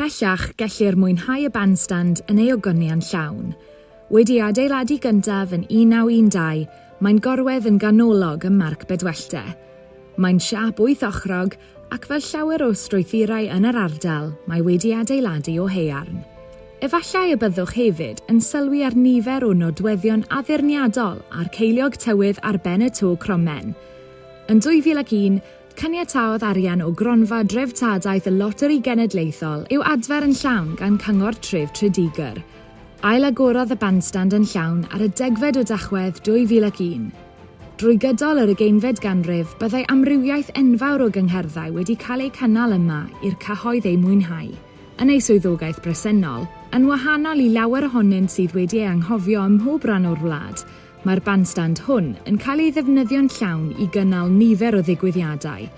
Bellach, gellir mwynhau y bandstand yn ei ogonion llawn. Wedi adeiladu gyntaf yn 1912, mae'n gorwedd yn ganolog ym Pharc Bedwellte. Mae'n siap 8 ochrog ac fel llawer o strwythurau yn yr ardal, mae wedi adeiladu o haearn. Efallai y byddwch hefyd yn sylwi ar nifer o nodweddion addurniadol a'r ceiliog tywydd ar ben y to cromen. Yn 2001, caniataodd arian o gronfa dreftadaeth y Loteri Genedlaethol yw adfer yn llawn gan cyngor tref Tredegar. Ailagorodd y bandstand yn llawn ar y 10 o Dachwedd 2001. Drwy gydol yr 20fed ganrif, byddai amrywiaeth enfawr o gyngherddau wedi cael eu cynnal yma i'r cyhoedd eu mwynhau. Yn ei swyddogaeth bresennol, yn wahanol i lawer ohonynt sydd wedi ei anghofio ym mhob ran o'r wlad, mae'r bandstand hwn yn cael ei ddefnyddio'n llawn i gynnal nifer o ddigwyddiadau.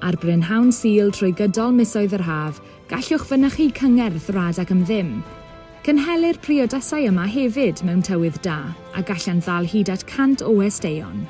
Ar brynhawn Sul trwy gydol misoedd yr haf, gallwch fynychu cyngerdd rad ac am ddim. Cynhelir priodasau yma hefyd mewn tywydd da, a gallan ddal hyd at 100 o westeion.